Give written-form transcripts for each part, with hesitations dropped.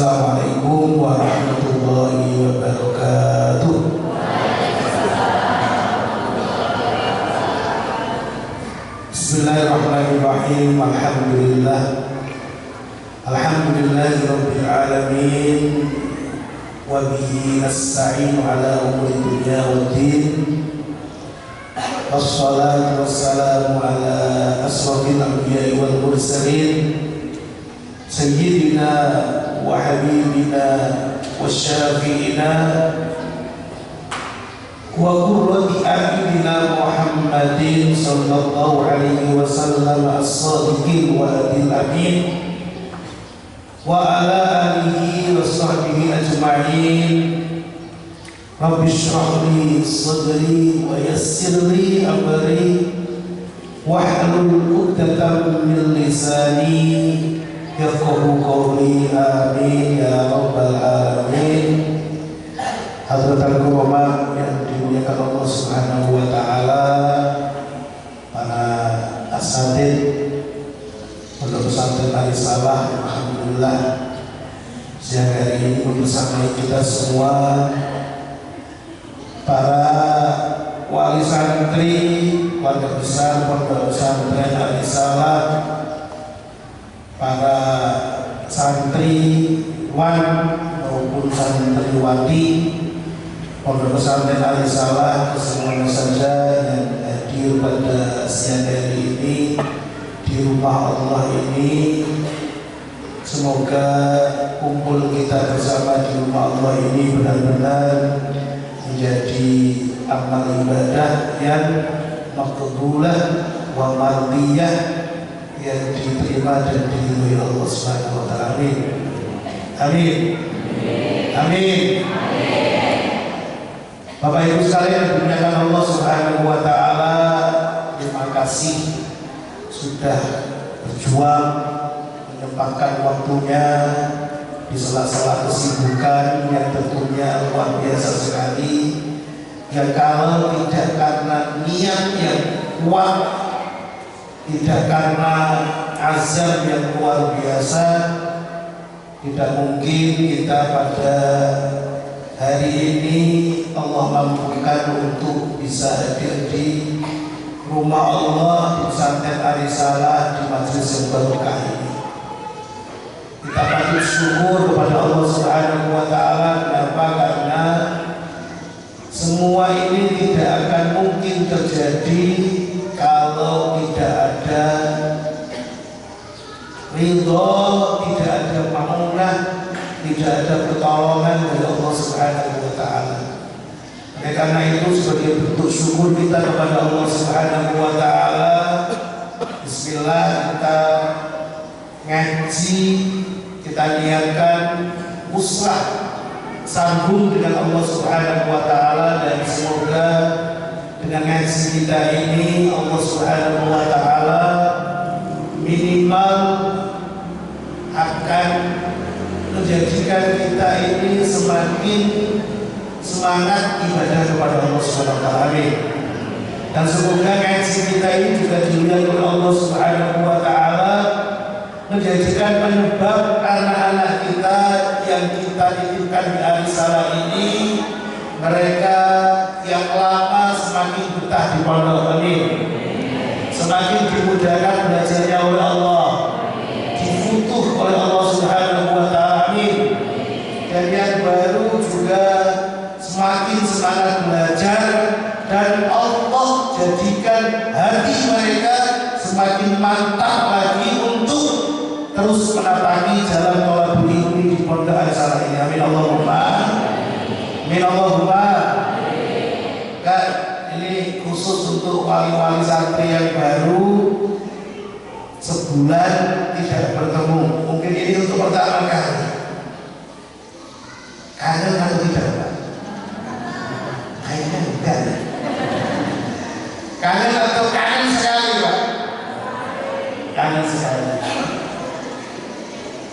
Assalamualaikum warahmatullahi wabarakatuh. Bismillahirrahmanirrahim. Alhamdulillahirabbil alamin wa bihi nasta'inu ala umuri dunya waddin. Wassalatu wassalamu ala asrofil anbiya'i wal mursalin sayyidina wa habibina wa syafi'ina wa qurrati a'yunina Muhammadin sallallahu alaihi wasallam as-sadiqil wa'adil amin wa ala alihi wa sahbihi ajma'in. Rabbi shrah li sadri wa yassir li amri wahlul 'uqdatam min lisani yafqahu qawli. Amin ya rabbal alamin. Hadratul ulama yang dimuliakan Allah Subhanahu wa taala, para asatid Pondok Pesantren Al-Risalah, alhamdulillah siang hari ini membersamai kita semua, para wali santri, keluarga besar Pondok Pesantren Al-Risalah, para santriwan maupun santriwati Pondok Pesantren Al-Risalah, semuanya saja yang hadir pada siang hari ini di rumah Allah ini. Semoga kumpul kita bersama di rumah Allah ini benar-benar menjadi amal ibadah yang maqbulah wa mardiyah, yang diterima dan diridhoi Allah Subhanahu wa taala. Amin. Amin. Amin. Bapak Ibu sekalian dimuliakan Allah Subhanahu wa taala, terima kasih sudah berjuang menyempatkan waktunya di sela-sela kesibukan yang tentunya luar biasa sekali, yang kalau tidak karena niat yang kuat, tidak karena azam yang luar biasa, tidak mungkin kita pada hari ini Allah mampukan untuk bisa hadir di rumah Allah, di pesantren Al-Risalah, di majelis yang barokah ini. Kita patut syukur kepada Allah Subhanahu wa taala. Kenapa? Karena semua ini tidak akan mungkin terjadi kalau tidak ada ridho, tidak ada ma'unah, tidak ada pertolongan dari Allah Subhanahu wa taala. Oleh karena itu, sebagai bentuk syukur kita kepada Allah Subhanahu wa taala, bismillah kita ngaji, kita niatkan muslah sambung dengan Allah Subhanahu wa taala, dan semoga dengan ngaji kita ini Allah Subhanahu wa taala minimal akan menjadikan kita ini semakin semangat ibadah kepada Allah Subhanahu wa taala. Amin. Dan semoga ngaji kita ini juga dilihat oleh Allah Subhanahu wa taala, menjadikan penyebab anak-anak kita yang kita titipkan di Al-Risalah ini, mereka yang lama semakin betah di pondok ini, semakin dimudahkan belajarnya oleh Allah, difutuh oleh Allah Subhanahu wa taala. Amin. Dan yang baru juga semakin semangat belajar, dan Allah jadikan hati mereka semakin mantap lagi untuk terus menatangi jalan thalabul ilmi di Pondok Al-Risalah ini. Amin Allahumma. Amin Allahumma. Kak, ini khusus untuk wali-wali santri yang baru sebulan tidak bertemu. Mungkin ini untuk pertama kali. Kangen atau tidak, Pak? Kayaknya enggak. Kangen atau kangen sekali, Pak? Kangen sekali.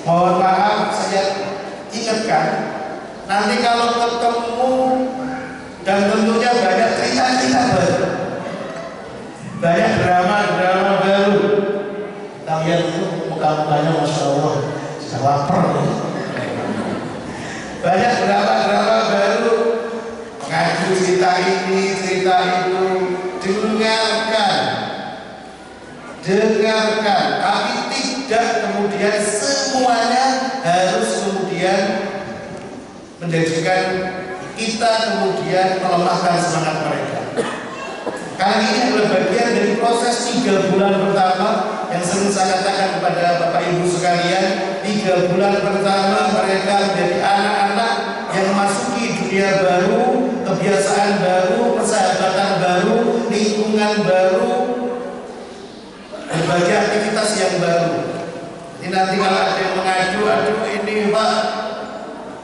Mohon maaf, saya ingatkan, nanti kalau ketemu dan tentunya banyak cerita-cerita baru, banyak drama-drama baru. Kita lihat itu muka-mukanya, Masya Allah, sudah lapar ya. kemudian semuanya harus kemudian menjadikan kita kemudian melemahkan semangat mereka. Karena ini adalah bagian dari proses 3 bulan pertama yang sering saya katakan kepada Bapak Ibu sekalian. 3 bulan pertama mereka menjadi anak-anak yang memasuki dunia baru, kebiasaan baru, persahabatan baru, lingkungan baru, berbagai aktivitas yang baru. Ini nanti kalau ada yang mengadu, aduh ini Pak,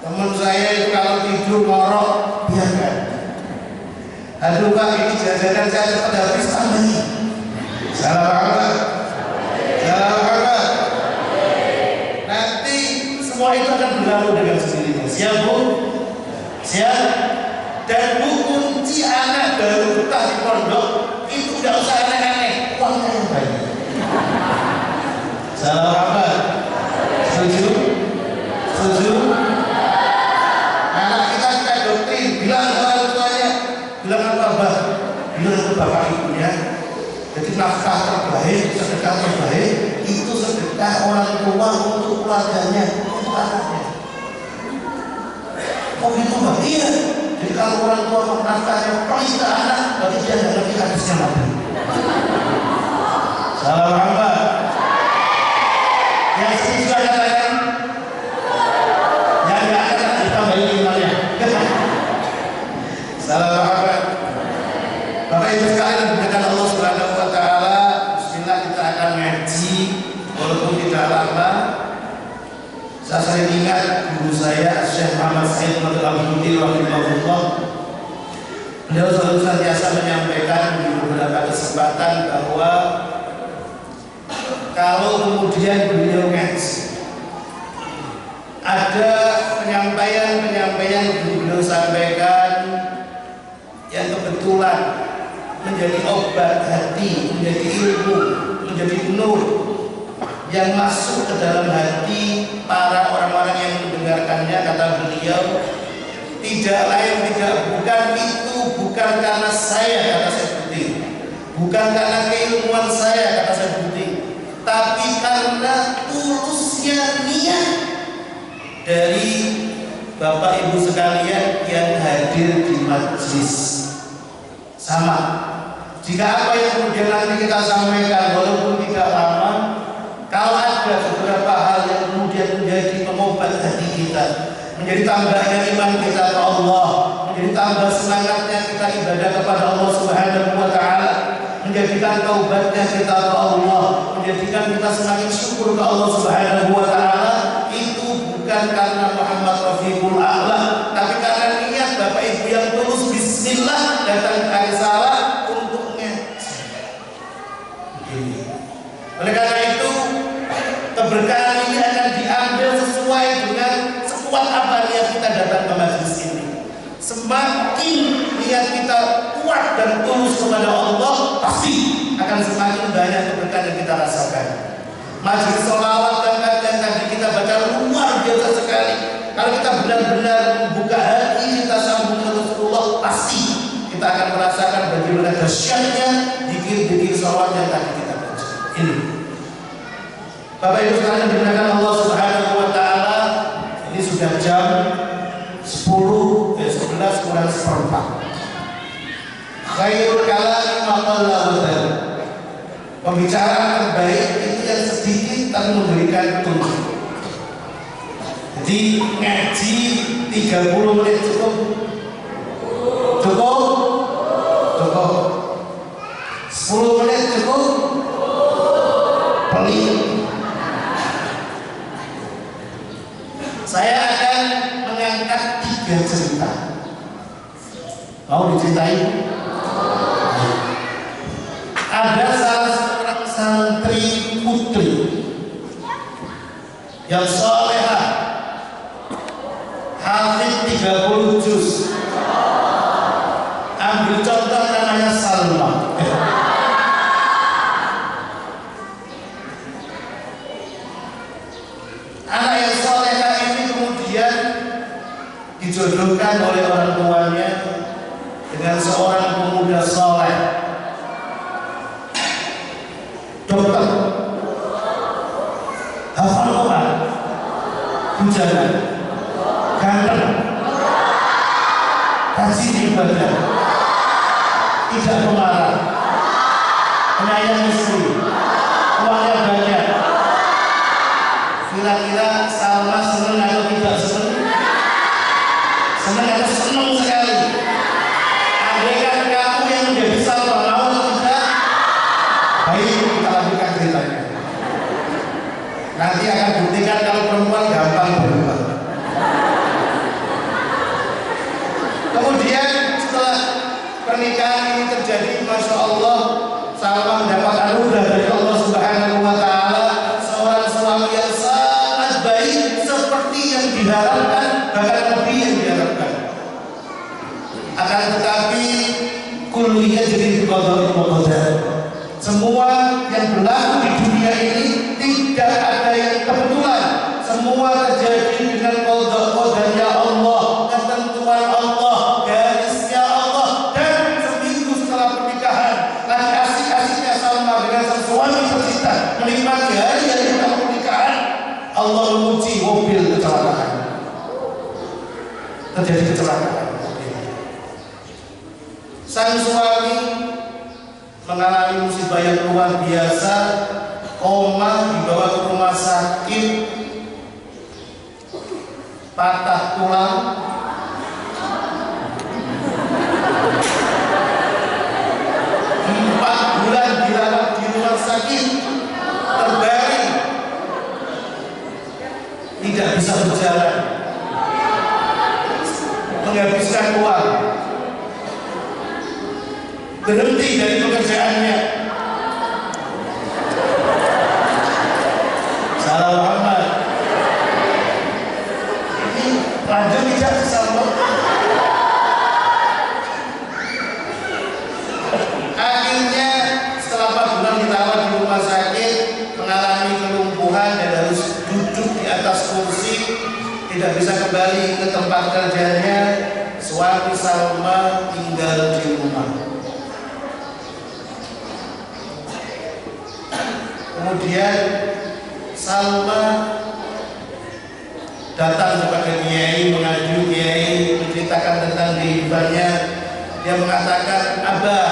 teman saya itu kalau tidur ngorok, biarkan. Aduh Pak, ini jajanan saya cepat habis tambahin. Salah Pak. Salah Pak. Nanti semua itu akan berlalu dengan sendirinya. Siap Bu? Siap? Dan Bu, kunci anak baru betah di pondok itu tidak usah aneh-aneh, uangnya yang banyak. Salah Pak. Setuju? Setuju? Anak kita doktrin, bilang orang tuanya, bilang apa Bah? Bilang ke bapak ibunya. Jadi nafkah terbaik, sedekah terbaik itu sedekah orang tua untuk keluarganya, untuk anaknya. Oh gitu Mbak? Iya. Jadi kalau orang tua nafkahnya pelit ke anak, berarti dia tidak ngerti hadisnya Nabi. Salam apa? Yang setuju katakan, yang nggak ada ditambahin imannya. Salam apa? Bapak Ibu sekalian dimuliakan Allah Subhanahu wa taala, bismillah kita akan ngaji walaupun tidak lama. Saya sering ingat guru saya Syekh Muhammad Said Al-Hudi rahimahullah. Beliau selalu senantiasa menyampaikan di beberapa kesempatan bahwa kalau kemudian beliau ngaji ada penyampaian yang beliau sampaikan yang kebetulan menjadi obat hati, menjadi ilmu, menjadi nur yang masuk ke dalam hati para orang-orang yang mendengarkannya. Kata beliau, tidak lain tidak bukan itu, bukan karena saya, kata Syekhbuddin, bukan karena keilmuan saya, kata Syekhbuddin, tapi karena tulusnya niat dari Bapak Ibu sekalian yang hadir di majlis. Sama, jika apa yang kemudian nanti kita sampaikan walaupun tidak lama, kalau ada beberapa hal yang kemudian menjadi pengobat hati kita, menjadi tambahnya iman kita ke Allah, menjadi tambah semangatnya kita ibadah kepada Allah Subhanahu wa taala, menjadikan taubatnya kita ke Allah, menjadikan kita semakin syukur ke Allah Subhanahu wa taala, itu bukan karena Muhammad Rafiqul A'la, tapi karena niat Bapak Ibu yang tulus bismillah datang ke salah untuk ngaji. Oleh karena itu keberkahan ini akan diambil sesuai dengan sekuat apa niat kita datang ke majelis ini. Semakin niat kita kuat dan tulus kepada Allah, pasti akan semakin banyak keberkahan yang kita rasakan. Majelis sholawat dan kajian tadi kita baca luar biasa sekali. Kalau kita benar-benar membuka hati kita sambung dengan Rasulullah, pasti kita akan merasakan bagaimana dahsyatnya zikir-zikir sholawat yang tadi kita baca. Ini Bapak Ibu sekalian dimuliakan Allah Subhanahu wa taala, ini sudah jam 11 kurang seperempat. Khairul kalam ma qalla wa dalla. Pembicaraan terbaik itu yang sedikit tapi memberikan tunjuk. Jadi ngaji 30 menit cukup? Cukup? Cukup. 10 menit cukup? Pelit. Saya akan mengangkat 3 cerita. Mau diceritain? Ada salah seorang santri putri yang solehah, hafid 30 juz. Ambil contoh namanya Salma. Anak yang solehah ini kemudian dijodohkan oleh orang tuanya dengan seorang pemuda soleh, dokter, hafal hujanan, ganteng, rajin ibadah, tidak pemarah, penyayang istri, uangnya banyak. Kira-kira Salma senang atau tidak senang? Senang atau senang sekali? Andaikan kamu yang menjadi Salma, mau atau tidak? Baik, kita lanjutkan ceritanya. Nanti akan buktikan kalau perempuan gampang berubah. Kemudian setelah pernikahan ini terjadi, Masya Allah, Salma mendapat anugerah dari Allah Subhanahu wa Ta'ala, seorang suami yang sangat baik seperti yang diharapkan, bahkan lebih yang diharapkan. Akan tetapi kuliah jadi qadar wa qadar. Semua yang berlaku di dunia ini tidak ada yang kebetulan. Semua terjadi dengan qadar-qadarnya Allah, ketentuan Allah, garisnya Allah. Dan seminggu setelah pernikahan, lagi asik-asiknya Salma dengan sang suami tercinta menikmati hari-hari setelah pernikahan, Allah menguji mobil kecelakaan. Terjadi kecelakaan. Sang suami mengalami musibah yang luar biasa, koma, dibawa ke rumah sakit, patah tulang, empat bulan dirawat di rumah sakit, terbaring, tidak bisa berjalan, menghabiskan uang, berhenti dari pekerjaannya. Salah Muhammad. Ini lanjut tidak Salma. Akhirnya setelah 4 bulan dirawat di rumah sakit, mengalami kelumpuhan dan harus duduk di atas kursi, tidak bisa kembali ke tempat kerjanya. Suami Salma tinggal di rumah. Kemudian Salma datang kepada Kiai, mengadu Kiai, menceritakan tentang kehidupannya. Dia mengatakan, Abah,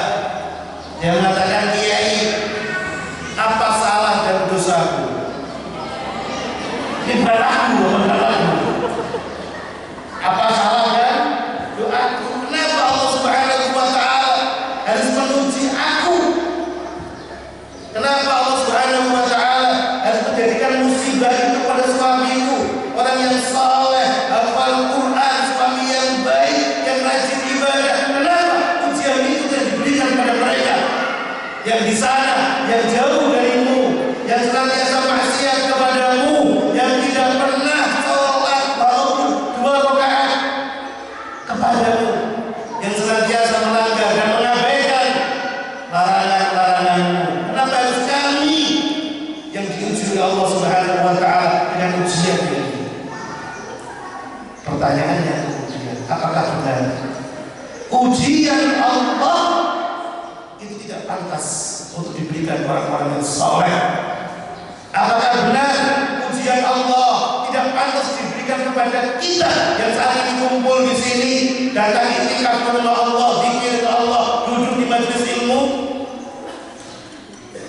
dia mengatakan, Kiai, apa salah dan dosaku? Ini berlaku, apa salah dan doaku? Kenapa Allah Subhanahu wa Ta'ala harus menguji aku? Kenapa Allah Subhanahu wa Ta'ala harus menjadikan musibah itu pada suamiku, orang yang saleh, hafal Quran, suami yang baik, yang rajin ibadah? Kenapa ujian itu tidak diberikan pada mereka yang di sana, yang jauh darimu, yang senantiasa maksiat kepadamu, yang tidak pernah sholat walaupun 2 rakaat kepadamu, yang senantiasa melanggar dan mengabaikan larangan-laranganmu? Kenapa harus kami yang diuji oleh Allah Subhanahu wa Ta'ala dengan ujian ini? Pertanyaannya kemudian, apakah benar ujian Allah itu tidak pantas untuk diberikan orang-orang yang saleh? Apakah benar ujian Allah tidak pantas diberikan kepada kita yang saat ini kumpul di sini, datang iktikaf ke rumah Allah, zikir ke Allah, duduk di majelis ilmu?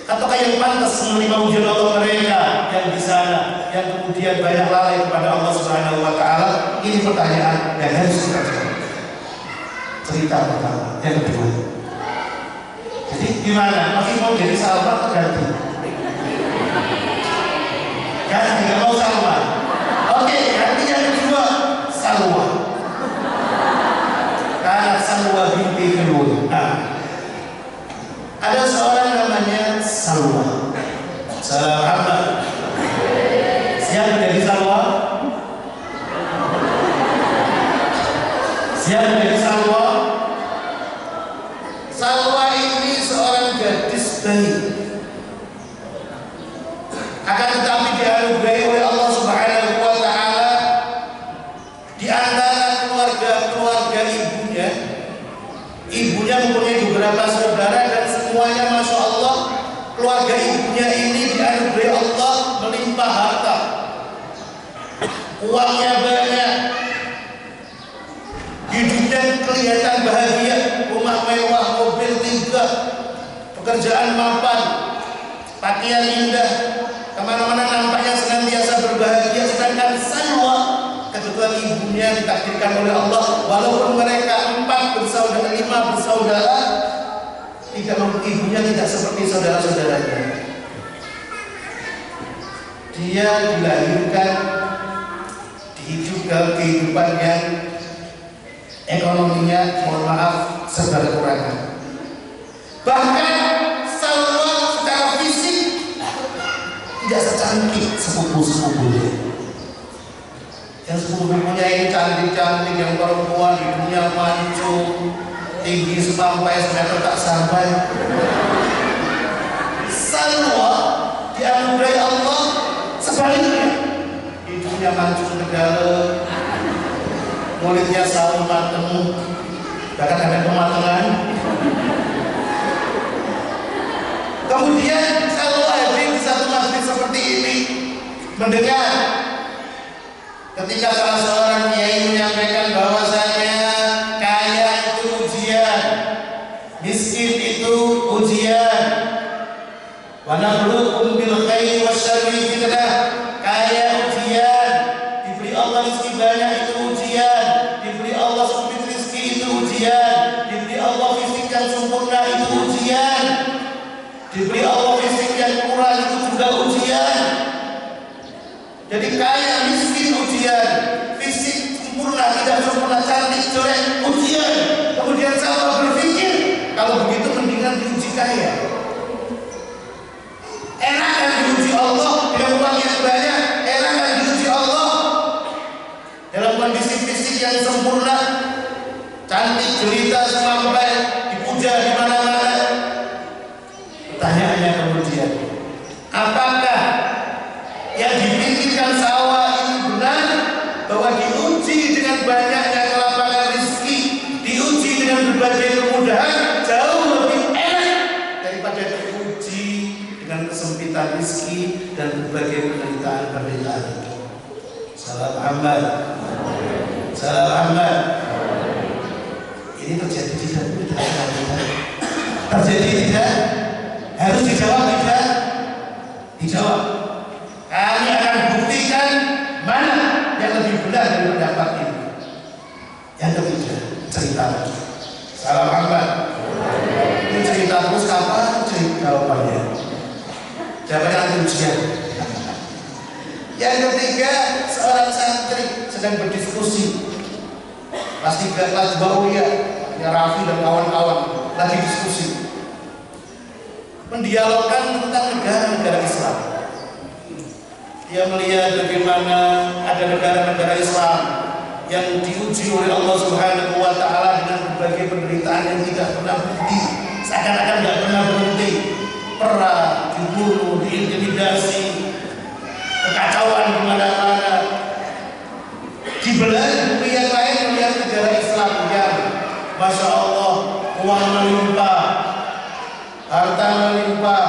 Ataukah yang pantas menerima ujian Allah mereka yang di sana, yang kemudian banyak lalai kepada Allah Subhanahu wa Ta'ala? Ini pertanyaan yang harus kita jawab. Cerita pertama, yang kedua. Jadi gimana? Masih mau jadi Salma atau ganti? Ganti, nggak mau Salma. Oke, ganti yang kedua, Salwa. Karena Salwa binti Fir'aun. Nah, ada seorang namanya Salwa. Salam Muhammad. Siap menjadi Salwa? Siap menjadi Salwa? Salwa ini seorang gadis baik. Akan tetapi dianugerahi oleh Allah Subhanahu wa Ta'ala di antara keluarga ibunya. Ibunya mempunyai beberapa saudara dan semuanya Masya Allah, keluarga ibunya ini dianugerahi Allah melimpah harta. uangnya banyak, hidupnya kelihatan bahagia, rumah mewah, mobil 3, pekerjaan mapan, pakaian indah, kemana-mana nampaknya senantiasa berbahagia. Sedangkan Salwa, kebetulan ibunya ditakdirkan oleh Allah, walaupun mereka 4 bersaudara, 5 bersaudara, ibunya tidak seperti saudara-saudaranya. Dia dilahirkan dihidup kehidupan yang ekonominya, mohon maaf, serba kekurangan. Bahkan Salwa secara fisik tidak secantik sepupu-sepupunya. Yang sepupu-sepupunya ini cantik-cantik, yang perempuan hidungnya mancung, tinggi sampai meter tak sampai. Salwa dianugerahi Allah sebaliknya, hidungnya mancung ke dalam, mulutnya selalu mateng, bahkan ada kematangan. Kemudian kalau hadir di satu masjid seperti ini, mendengar ketika salah seorang kiai menyampaikan bahwasanya kaya itu ujian, miskin itu ujian. Wa nabluukum bil khairi wasyarri fitnah. Kaya ujian, diberi Allah rezeki banyak itu ujian, diberi Allah sempit rezeki itu ujian, diberi Allah fisik yang sempurna itu ujian, diberi Allah fisik yang kurang itu juga ujian. Jadi kaya miskin ujian, fisik sempurna tidak sempurna, cantik jelek ujian. Kemudian saya berpikir, kalau begitu mendingan diuji kaya. Enak kan diuji Allah dengan uang yang banyak, enak kan diuji Allah dalam kondisi fisik yang sempurna, cantik jelita sampai dipuja di mana-mana. Pertanyaannya kemudian, apakah yang dipikirkan Salwa ini benar, bahwa diuji dengan banyaknya kelapangan rezeki, diuji dengan berbagai kemudahan jauh lebih enak daripada diuji dengan kesempitan rezeki dan berbagai penderitaan-penderitaan itu? Salah amal, salah amal. Ini terjadi tidak? Terjadi tidak? Harus dijawab tidak? Dijawab. Kami akan buktikan mana yang lebih benar dari pendapat ini. Yang ketiga, cerita. Salam amal. Ini cerita terus kapan cerita jawabannya? Jawabannya ujian. Yang ketiga, seorang santri sedang berdiskusi. Pasti kelas Bauya, ya Rafi dan kawan-kawan lagi diskusi, mendialogkan tentang negara-negara Islam. Dia melihat bagaimana ada negara-negara Islam yang diuji oleh Allah Subhanahu wa Ta'ala dengan berbagai penderitaan yang tidak pernah berhenti, seakan-akan tidak pernah berhenti. Perang, dibunuh, diintimidasi, kekacauan di mana-mana. Di belahan bumi yang lain melihat negara Islam yang Masya Allah, uang melimpah, harta melimpah,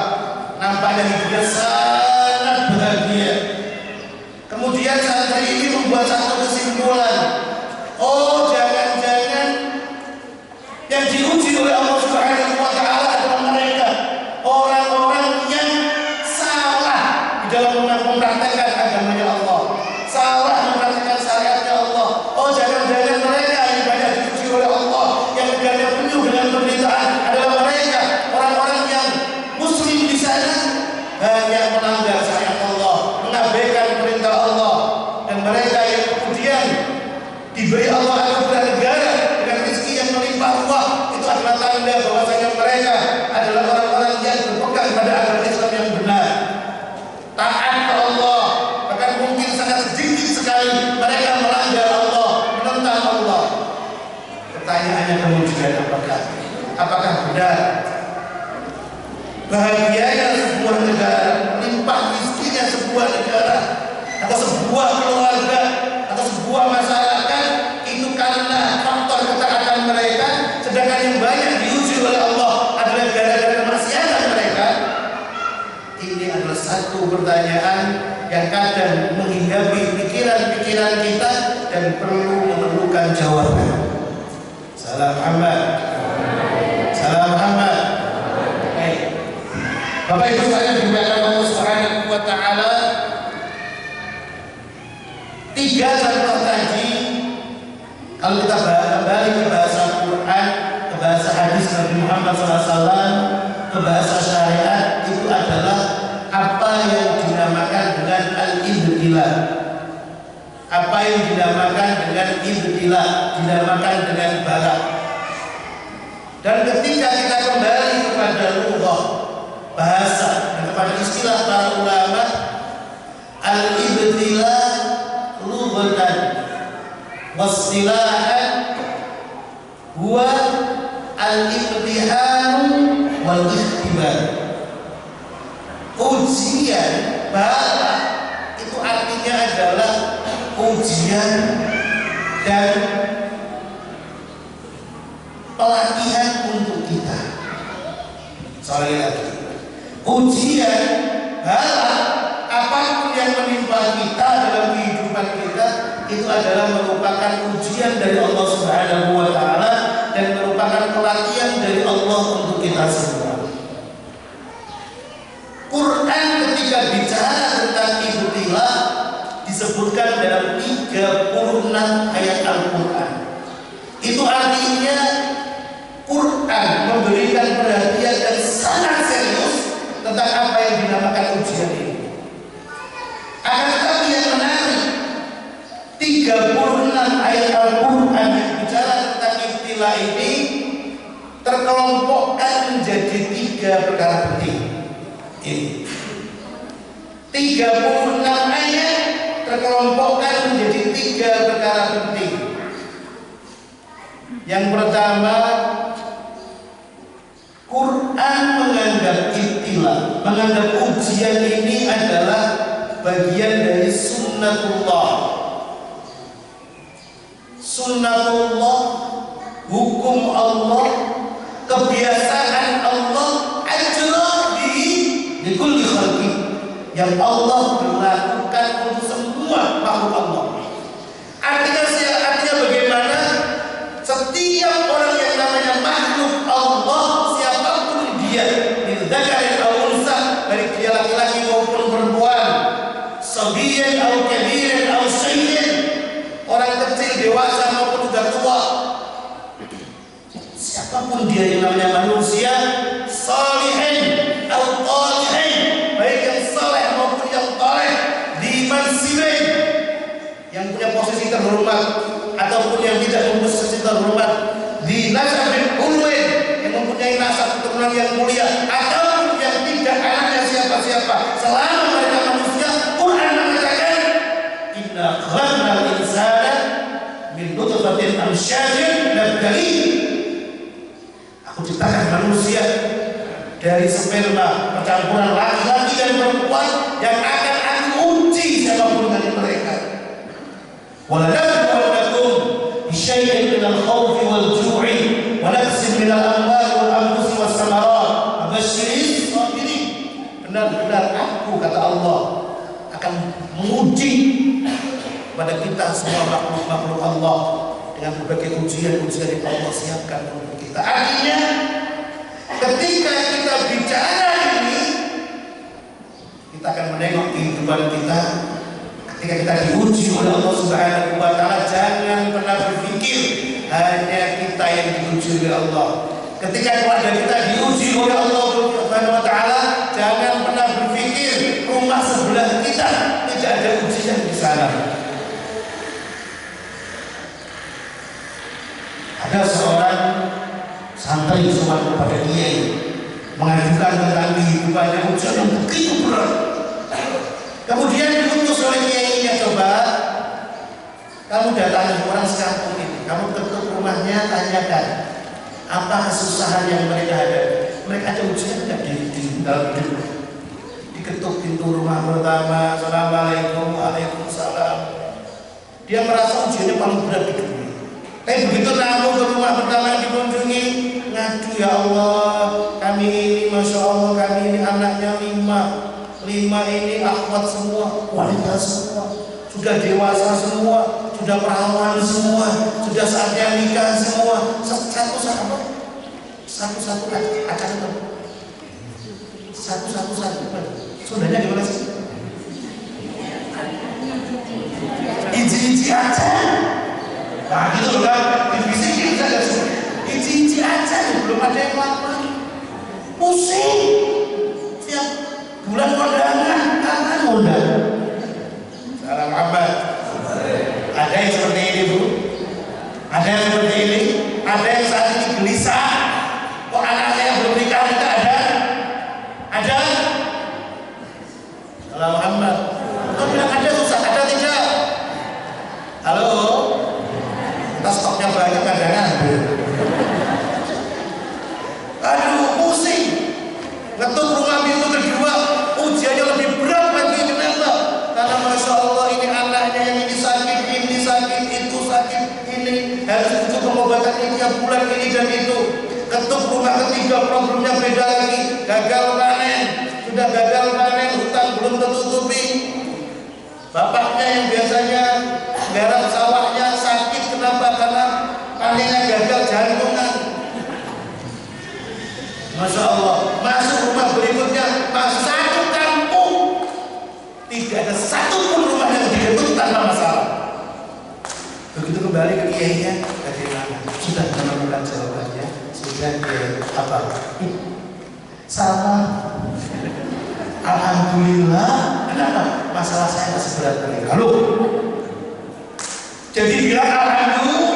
nampaknya hidupnya sangat bahagia. Kemudian santri ini membuat satu kesimpulan, oh jangan-jangan yang diuji oleh Allah Subhanahu wa Ta'ala adalah mereka, orang-orang yang salah di dalam mempraktekkan agamanya Allah, salah mempraktekkan syariatnya Allah. Oh jangan-jangan mereka yang banyak diuji oleh Allah, yang negaranya penuh dengan penderitaan adalah mereka, orang-orang yang muslim di sana hanya melanggar syariat Allah, mengabaikan perintah Allah, dan mereka yang kemudian diberi Allah anugerah negara dengan rezeki yang melimpah ruah. Itu adalah tanda bahwasanya mereka adalah orang-orang yang berpegang pada agama Islam yang benar, taat ke Allah. Bahkan mungkin sangat sedikit sekali mereka melanggar Allah, menentang Allah. Pertanyaannya kemudian, apakah benar bahagianya sebuah negara, limpah rizkinya sebuah negara, atau sebuah keluarga, atau sebuah masyarakat itu karena faktor ketaatan mereka, sedangkan yang banyak diuji oleh Allah adalah gara-gara kemaksiatan mereka? Ini adalah satu pertanyaan yang kadang menghinggapi pikiran-pikiran kita dan memerlukan jawaban. Salam Muhammad. Salam Muhammad. Baik. Bapak Ibu sekalian dimuliakan Allah Subhanahu wa taala. 3 contoh tadi kalau kita kembali ke bahasa Al-Quran, ke bahasa hadis Nabi Muhammad SAW, ke bahasa syariat, itu adalah apa yang dinamakan dengan al-ibtila. Apa yang dinamakan dengan ibtila, dinamakan dengan bala. Dan ketika kita kembali kepada lughah, bahasa, dan kepada istilah para ulama, al-ibtila lughatan wasilahan huwa al-imtihan wal ikhtibar. Ujian bala itu artinya adalah ujian dan pelatihan untuk kita. Sekali lagi, ujian bala apapun yang menimpa kita dalam kehidupan kita itu adalah merupakan ujian dari Allah Subhanahu wa taala dan merupakan pelatihan dari Allah untuk kita semua. Quran ketika bicara tentang ibtila disebutkan dalam 36 ayat Al-Quran. Itu artinya Quran memberikan perhatian yang sangat serius tentang apa yang dinamakan ujian ini. Akan tetapi yang menarik, 36 ayat Al-Quran yang bicara tentang ibtila ini terkelompokkan menjadi 3 perkara penting. 36 ayat terkelompokkan menjadi 3 perkara penting. Yang pertama, Quran menganggap ibtila, menganggap ujian ini adalah bagian dari sunnatullah. Sunnatullah, hukum Allah, kebiasaan Allah, ajra di kulli khalqi, yang Allah berlakukan untuk semua makhluk Allah. Artinya bagaimana setiap orang yang namanya makhluk Allah, siapapun dia, min dzakarin aw unsa, baik dia laki-laki maupun perempuan, sabiyan aw kabiran aw syai'in, orang kecil, dewasa maupun sudah tua, siapapun dia yang namanya manusia, salihin atau talihin, baik yang saleh maupun yang taleh, di mansibin, yang punya posisi terhormat ataupun yang tidak mempunyai posisi terhormat, di nasabin ulwin, yang mempunyai nasab keturunan yang mulia, ataupun yang tidak anaknya siapa-siapa, selama mereka manusia. Quran mengatakan, inna khalaqnal insana min nutfatin amsyajin nabtalihi. Aku ciptakan manusia dari sperma percampuran laki-laki dan perempuan yang akan aku uji siapapun dari mereka. Walanabluwannakum bisyai'in minal khawfi wal ju'i wa naqsin minal amwali wal anfusi was samarat wa basyyiris sabirin. Benar-benar aku, kata Allah, akan menguji pada kita semua makhluk-makhluk Allah dengan berbagai ujian-ujian yang Allah siapkan untuk kita. Artinya ketika kita bicara ini, kita akan menengok kehidupan kita. Ketika kita diuji oleh Allah Subhanahu wa taala, jangan pernah berpikir hanya kita yang diuji oleh Allah. Ketika keluarga kita diuji oleh Allah Subhanahu wa taala, jangan pernah berpikir rumah sebelah kita tidak ada ujian di sana. Ada seorang santri sewaktu pada dia mengajukan tentang kehidupannya ujian yang begitu berat. Kemudian diutus oleh kiainya, coba kamu datangi orang sekampung ini, kamu ketuk rumahnya, tanyakan apa kesusahan yang mereka hadapi. Mereka ada ujian tidak di dalam hidup. Diketuk pintu rumah pertama, assalamualaikum, waalaikumsalam. Dia merasa ujiannya paling berat di dunia. Tapi begitu namu ke rumah pertama yang dikunjungi, ngadu, ya Allah, kami ini, masya Allah, kami ini anaknya lima istimewa ini akhwat semua, wanita semua, sudah dewasa semua, sudah perawan semua, sudah saatnya nikah semua. Satu-satu acara itu. Satu-satu. Sudahnya gimana sih? Iji-iji aja. Nah gitu loh kan, dibisikin saja semua. Iji-iji aja, belum ada yang lama. Pusing. Tiap bulan kondangan, kapan undang? Salam abad. Ada yang seperti ini Bu? Ada yang seperti ini? Ada yang saat ini gelisah? Kok anaknya yang belum nikah ada? Ada? Salam Muhammad. Kau bilang ada susah, ada tidak? Halo? Kita stoknya banyak kadang-kadang. Aduh, pusing. Ngetuk rumah pintu kedua, ujiannya lebih berat lagi. Kenapa? Karena Masya Allah ini anaknya yang ini sakit, itu sakit, ini harus butuh pengobatan ini tiap bulan ini dan itu. Ketuk rumah ketiga, problemnya beda lagi. Gagal panen, sudah gagal panen, hutang belum tertutupi. Bapaknya yang biasanya garap sawahnya sakit, kenapa? Karena panennya gagal, jantungan. Masya Allah, masuk rumah berikutnya, masuk satu kampung, tidak ada satu pun rumah yang diketuk tanpa masalah. Begitu kembali ke kiainya, bagaimana? Sudah menemukan jawabannya, sudah apa? Sama. Alhamdulillah. Kenapa? Masalah saya masih berat kali. Halo. Jadi bilang alhamdulillah,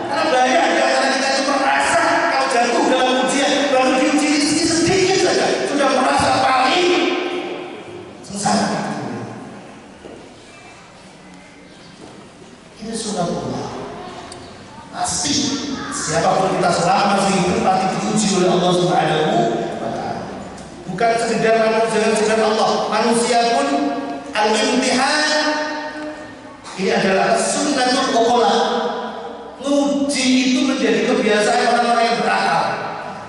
karena banyak di antara kita itu merasa kalau jatuh dalam ujian baru diuji sedikit saja sudah merasa paling sengsara. Ini sunatullah. Pasti siapapun kita selama masih hidup pasti diuji oleh Allah Subhanahu wa Ta'ala. Bukan sekedar manusia Allah, manusia pun al-imtihan ini adalah sunnatul uqala. Nguji itu menjadi kebiasaan orang-orang yang berakal.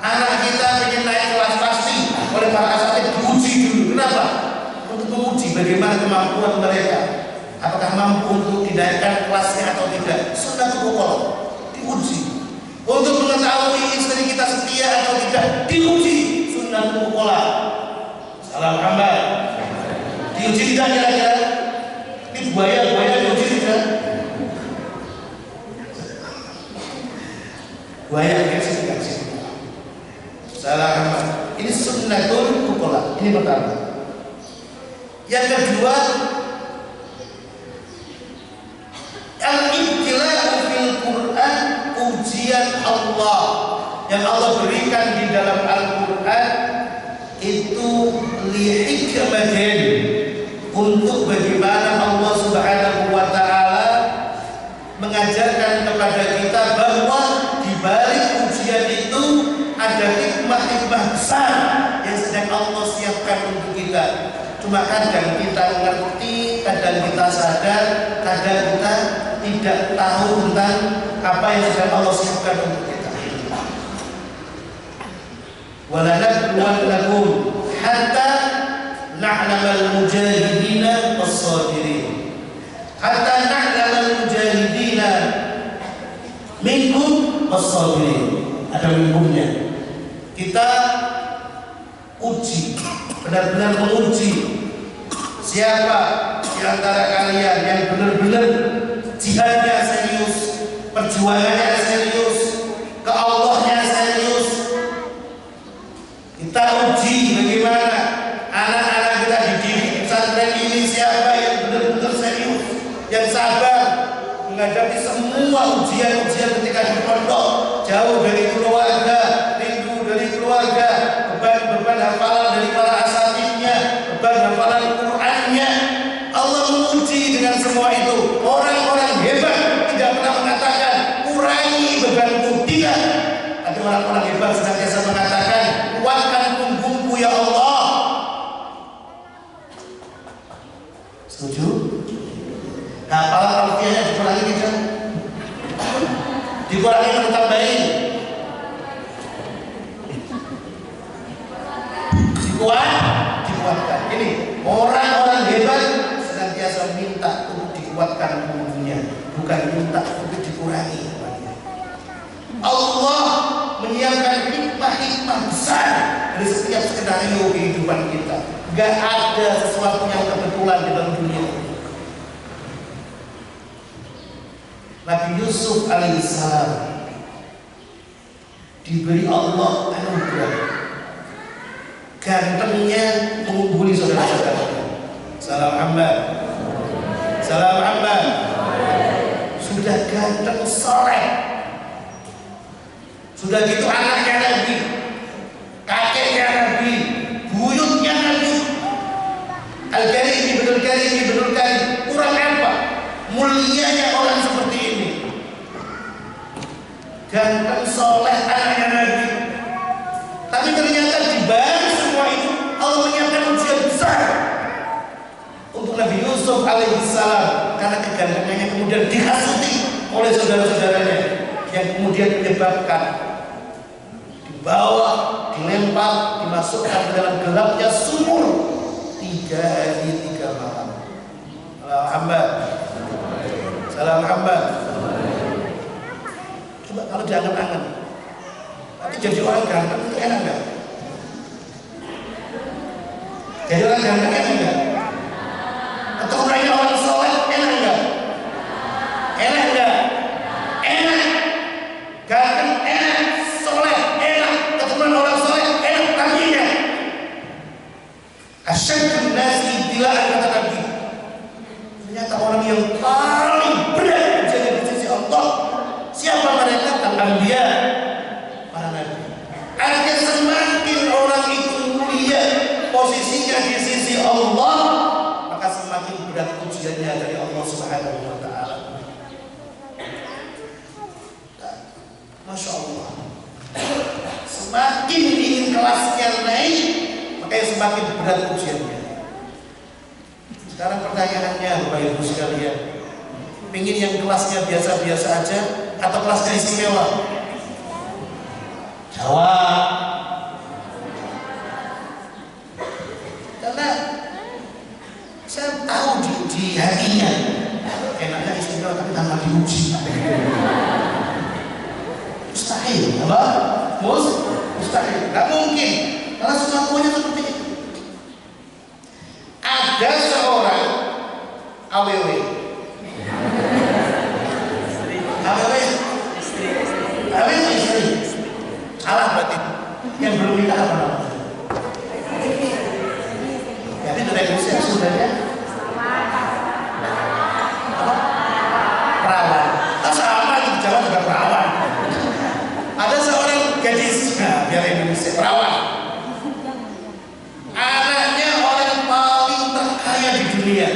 Anak kita ingin naik kelas pasti oleh para asatidz diuji dulu. Kenapa? Untuk menguji bagaimana kemampuan mereka. Apakah mampu untuk dinaikkan kelasnya atau tidak? Sunnatul uqala diuji. Untuk mengetahui istri kita setia atau tidak diuji. Sunnatul uqala. Salam hamba. Diuji tidak kira-kira? Ini buaya diuji tidak? Buaya kasih. Salah hamba. Ini sunnatul uqala. Ini pertama. Yang kedua, al-ibtila'u fil Qur'an, ujian Allah yang Allah berikan di dalam Al-Qur'an itu lihikmatin, untuk bagaimana Allah Subhanahu wa Ta'ala mengajarkan kepada kita bahwa di balik ujian itu ada hikmah-hikmah besar yang sedang Allah siapkan untuk kita. Cuma kadang kita mengerti, kadang kita sadar, kadang kita tidak tahu tentang apa yang sedang Allah siapkan untuk kita. Walanabluwannakum hatta na'lamal mujahidina was-sabirin. Hatta na'lamal mujahidina minkum was-sabirin. Ada minkumnya. Kita uji, benar-benar menguji siapa di antara kalian yang benar-benar jihadnya serius, perjuangannya serius, ke Allahnya serius. Kita uji bagaimana anak-anak kita dididik pesantren ini, siapa yang benar-benar serius, yang sabar menghadapi semua ujian-ujian ketika di pondok, jauh dari keluarga, rindu dari keluarga, beban hafalan dari para asatidnya, beban hafalan Qur'annya. Allah menguji dengan semua itu. Orang-orang hebat tidak pernah mengatakan kurangi bebanku, tidak. Tapi orang-orang hebat senantiasa mengatakan kuatkan punggungku ya Allah. Setuju? Nah, kalau alfiahnya dikurangi tidak? Dikurangi atau ditambahin? Dikuat? Orang-orang hebat senantiasa minta untuk dikuatkan umurnya, bukan minta untuk dikurangi. Allah menyiapkan hikmah-hikmah besar dari setiap skenario kehidupan kita. Gak ada sesuatu yang kebetulan di dalam dunia ini. Nabi Yusuf alaihissalam diberi Allah anugerah, gantengnya mengungguli saudara-saudaranya. Salam hamba, salam hamba. Sudah ganteng, soleh. Sudah gitu anaknya Nabi, kakeknya Nabi, buyutnya Nabi. Al-Karimi betul Karimi betul Karim. Kurang apa? Mulianya orang seperti ini. Ganteng, soleh, anaknya Nabi. Tapi ternyata di balik semua itu Allah menyiapkan ujian besar untuk Nabi Yusuf alaihissalam, karena kegantengannya kemudian dihasuti oleh saudara-saudaranya, yang kemudian menyebabkan dibawa, dilempar, dimasukkan ke dalam gelapnya sumur 3 hari 3 malam. Salam hamba, salam hamba. Coba kalau diangan-angan, tapi jadi orang ganteng itu enak nggak? Jadi orang ganteng enak nggak? Atau orangnya orang soleh enak nggak? Enak nggak? Enak. Ganteng enak, soleh enak, keturunan orang soleh enak, tapi enak. Asyadun nasi ibtilaan, kata Nabi. Ternyata orang yang paling berat menjadi di sisi Allah, siapa mereka? Al-Anbiya, para nabi. Artinya semakin orang itu mulia posisinya di sisi Allah, maka semakin berat ujiannya dari Allah Subhanahu wa Ta'ala. Masya Allah. Semakin ingin kelasnya naik, makanya semakin berat ujiannya. Sekarang pertanyaannya, Bapak Ibu sekalian, ingin yang kelasnya biasa-biasa aja atau kelasnya istimewa? Jawab. Karena saya tahu di hatinya enaknya istimewa tapi tanpa diuji. Mustahil, apa? Mustahil, nggak mungkin. Karena semuanya seperti itu. Ada seorang AWW, istri. Salah berarti. Yang belum nikah apa namanya? Jadi sudah Indonesia sudahnya perawan. Tak sama itu di Jawa juga perawan. Ada seorang gadis, nah, biar Indonesia perawan. Anaknya orang paling terkaya di dunia.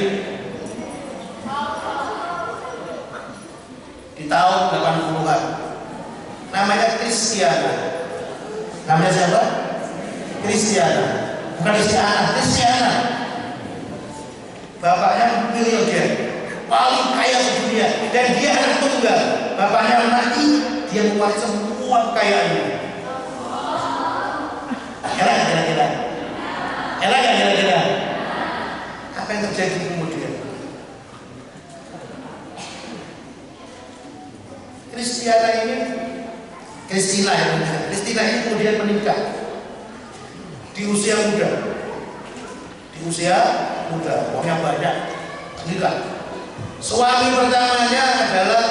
Di tahun 80-an. Namanya Kristiana. Namanya siapa? Kristiana. Bukan Kristiana. Bapaknya miliarder, paling kaya di dunia, dan dia anak tunggal. Bapaknya mati, dia mewaris semua kekayaannya. Enak kira-kira? Enak gak kira-kira? Apa yang terjadi kemudian? Kristina ini kemudian menikah di usia muda, uangnya banyak, menikah. Suami pertamanya adalah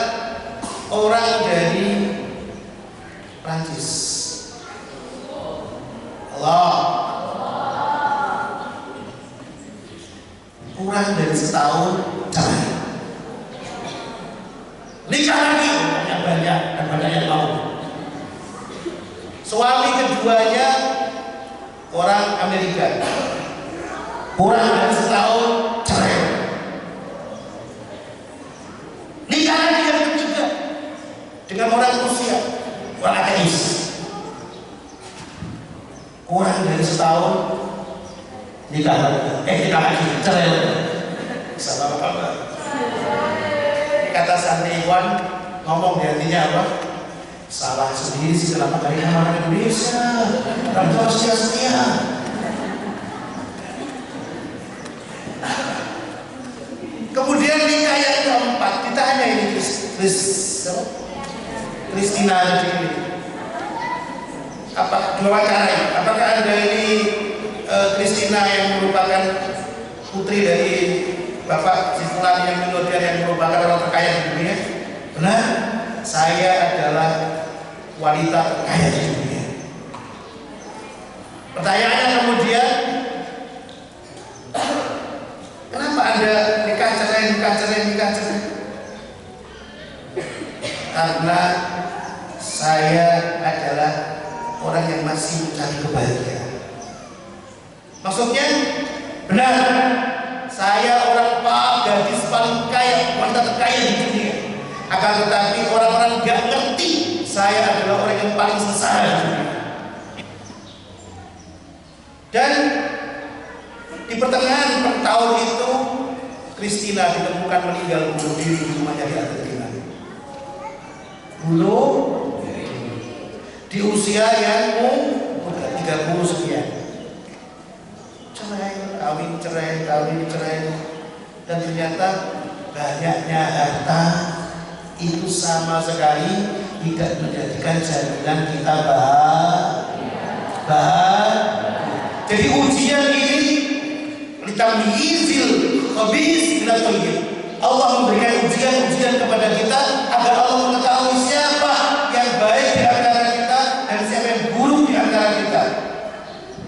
orang dari Prancis. Allah. Kurang dari setahun cerai. Nikah lagi, banyak dan banyak yang mau. Suami keduanya orang Amerika. Kurang dari setahun cerai. Nikah lagi yang ketiga dengan orang Rusia, orang ateis. Kurang dari setahun nikah lagi, cerai lagi. Salam apa? Kata santriwan ngomong di hatinya apa? Salah sendiri sih, kenapa kali orang Indonesia? Kamu harus setia. kita hanya ini Kristina ini. Apa diwawancara? Apakah Anda ini Kristina yang merupakan putri dari Bapak Sifulan yang miliarder yang merupakan orang terkaya di dunia? Benar, saya adalah wanita terkaya di dunia. Pertanyaannya kemudian, kenapa Anda nikah cerai? Karena saya adalah orang yang masih mencari kebahagiaan. Maksudnya, benar, saya orang gadis paling kaya, wanita terkaya di dunia. Akan tetapi orang-orang gak ngerti saya adalah orang yang paling sengsara di dunia. Dan di pertengahan tahun itu, Kristina ditemukan meninggal bunuh diri di rumahnya di Argentina. Di usia yang 30 sekian. Cerai, dan ternyata banyaknya harta itu sama sekali tidak menjadikan jaminan kita bahagia. Jadi ujian ini litamyizil khabis minat thayyib. Allah memberikan ujian kepada kita agar Allah mengetahui siapa yang baik di antara kita dan siapa yang buruk di antara kita.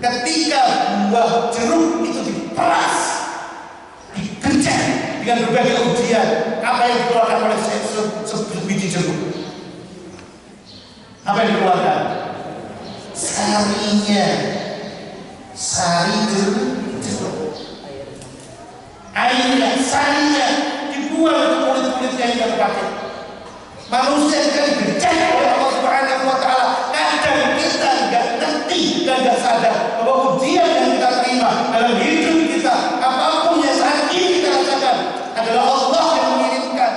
Ketika buah jeruk itu diperas, digencet dengan berbagai ujian, apa yang dikeluarkan oleh sebiji jeruk? Apa yang dikeluarkan? Sarinya, sari jeruk. Airnya, sarinya dibuang ke kulit-kulitnya yang terpakai. Manusia kan digencet oleh Allah Subhanahu wa Ta'ala. Kadang kita nggak ngerti dan nggak sadar bahwa ujian yang kita terima dalam hidup kita, apapun yang saat ini kita rasakan, adalah Allah yang mengirimkan.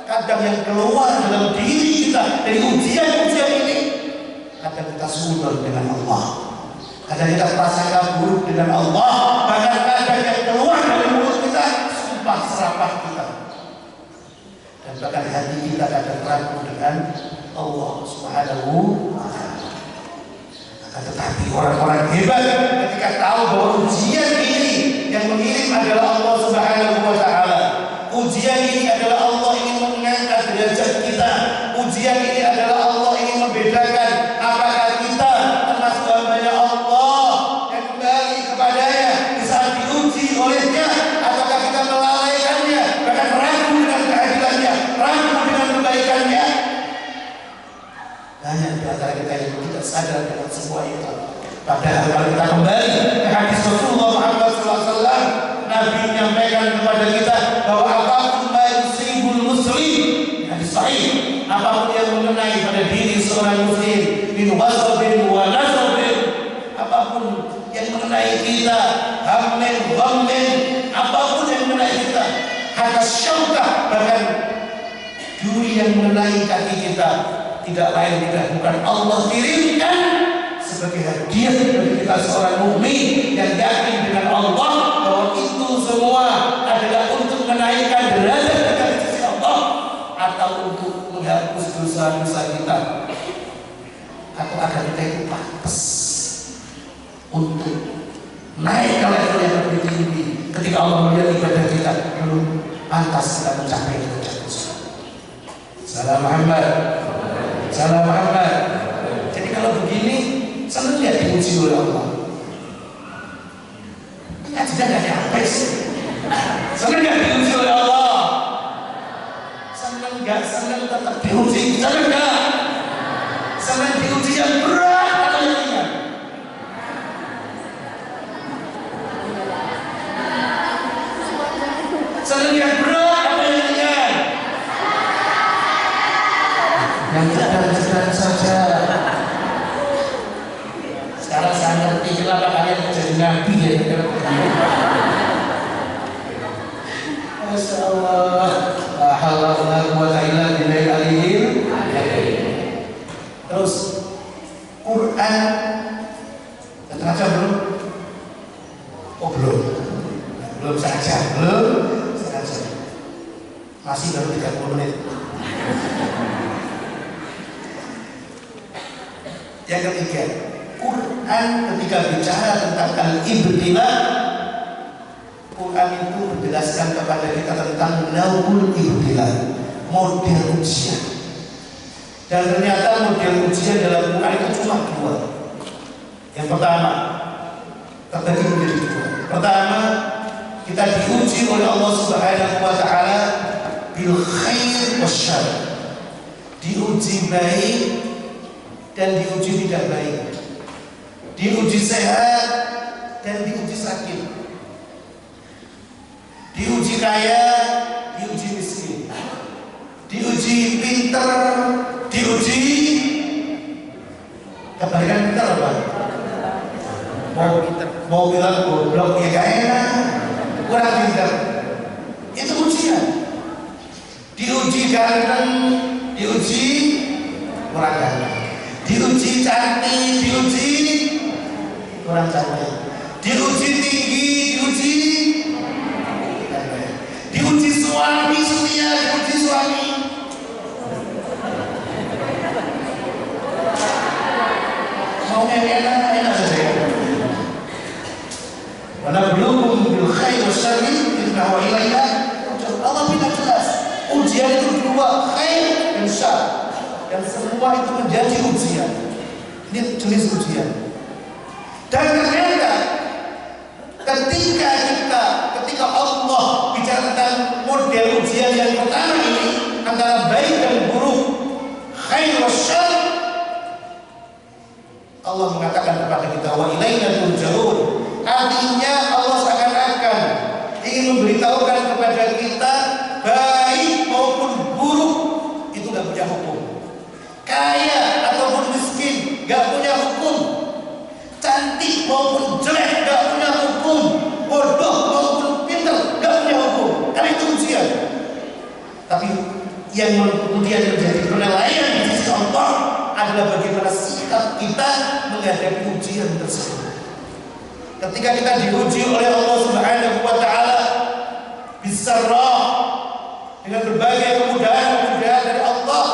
Kadang yang keluar dalam diri kita dari ujian-ujian ini, kadang kita sudar dengan Allah, kadang kita prasangka buruk dengan Allah, bahkan kadang yang keluar dari mulut kita sumpah serapah kita, dan bahkan hati kita kadang ragu dengan Allah Subhanahu wa Ta'ala. Tetapi orang-orang hebat ketika tahu bahwa ujian ini yang mengirim adalah Allah Subhanahu wa Ta'ala. Ujian ini adalah Allah ingin mengangkat derajat kita. Ujian ini adalah Allah ingin membedakan apakah kita termasuk hamba-Nya Allah yang kembali kepadanya di saat diuji olehnya, ataukah kita melalaikannya, bahkan ragu dengan keadilannya, ragu dengan kebaikannya. Banyak di antara kita yang tidak sadar dengan semua itu. Padahal kalau kita kembali ke hadis Rasulullah Muhammad SAW, Nabi menyampaikan kepada kita bahwa apapun yusibul muslim, hadis sahih, apapun yang mengenai pada diri seorang muslim, min wasabin wa nasabin, apapun yang mengenai kita, hammin, ghammin, apapun yang mengenai kita, hatta syauka, bahkan duri yang mengenai kaki kita, tidak lain tidak bukan Allah kirimkan sebagai hadiah bagi kita seorang mukmin yang yakin dengan Allah bahwa itu semua adalah untuk menaikkan derajat kita di sisi Allah, atau untuk menghapus dosa-dosa kita, atau agar kita itu pantas untuk naik ke level yang lebih tinggi. Ketika Allah melihat ibadah kita belum pantas kita mencapai derajat tersebut. Salam Muhammad. Jadi kalau begini, senang ya diuji oleh Allah. Ya tidak nyampe sih. Senang ya diuji oleh Allah. Senang tetap diuji. Senang diuji yang berat atau yang ringan. Senang yang berat atau yang ringan. Yang sedang saja. Sekarang saya ngerti kenapa kalian jadi nabi ya. Masya Allah. La haula wa la quwwata illa billahil aliyyil azim. Terus Quran setengah jam belum? Oh belum saja, belum setengah jam. Masih masih baru 30 menit. Yang ketiga, Quran ketika bicara tentang al-ibtila, Quran itu menjelaskan kepada kita tentang naul ibtila, model ujian. Dan ternyata model ujian dalam Quran itu cuma dua. Yang pertama, terbagi menjadi dua. Pertama, kita diuji oleh Allah Subhanahu wa Ta'ala bil khair wasyarr, diuji baik dan diuji tidak baik, diuji sehat dan diuji sakit, diuji kaya, diuji miskin, diuji pinter, diuji kebalikan pinter apa? Mau bilang goblok ya gak enak, kurang pinter. Itu ujian. Diuji ganteng, diuji kurang ganteng, diuji cantik, diuji kurang cantik, diuji tinggi, diuji suami setia, diuji suami. Maunya enak saja. Wala belum bil khair wasyarri innahu ilaina. Allah bilang jelas, ujian itu dua, khair dan syarr, dan semua itu menjadi ujian. Ini jenis ujian. Dan ternyata ketika Allah bicara tentang model ujian yang pertama ini antara baik dan buruk, khair wasyarr, Allah mengatakan kepada kita wa ilaina turja'un. Artinya Allah seakan-akan ingin memberitahukan kepada kita baik maupun buruk itu gak punya hukum, kaya ataupun miskin gak punya hukum, cantik maupun jelek gak punya hukum, bodoh maupun pintar gak punya hukum. Karena itu ujian. Tapi yang kemudian menjadi penilaian di sisi Allah adalah bagaimana sikap kita menghadapi ujian tersebut. Ketika kita diuji oleh Allah Subhanahu wa Ta'ala bisarra, dengan berbagai kemudahan dari Allah,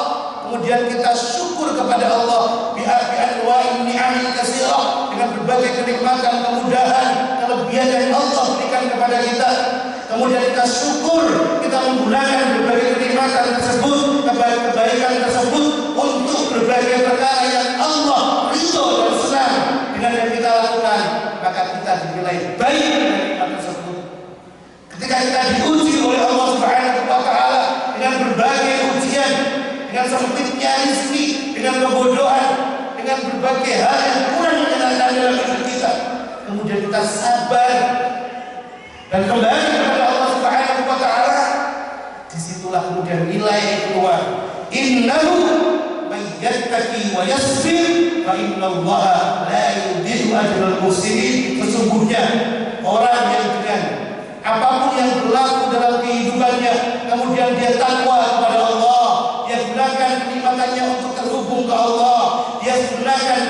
kemudian kita syukur kepada Allah bi anwa'in ni'amil katsirah, dengan berbagai kenikmatan, kemudahan, kelebihan yang Allah berikan kepada kita. Kemudian kita syukur, kita menggunakan berbagai kenikmatan tersebut, kebaikan tersebut untuk berbagai perkara yang Allah ridho dan senang dengan yang kita lakukan, maka kita dinilai baik dengan nikmat tersebut. Ketika kita diuji oleh Allah Subhanahu wa Ta'ala dengan berbagai ujian, dengan sempitnya rezeki, dengan kebodohan, dengan berbagai hal yang kurang menyenangkan dalam hidup kita, kemudian kita sabar dan kembali kepada Allah Subhanahu wa Ta'ala, disitulah kemudian nilai keluar. Innahu may yattaqi wa yasbir fa innallaha la yudhi'u ajral muhsinin. Sesungguhnya orang yang dengan apapun yang berlaku dalam kehidupannya kemudian dia takwa kepada Allah, dia gunakan kenikmatannya untuk terhubung ke Allah, dia gunakan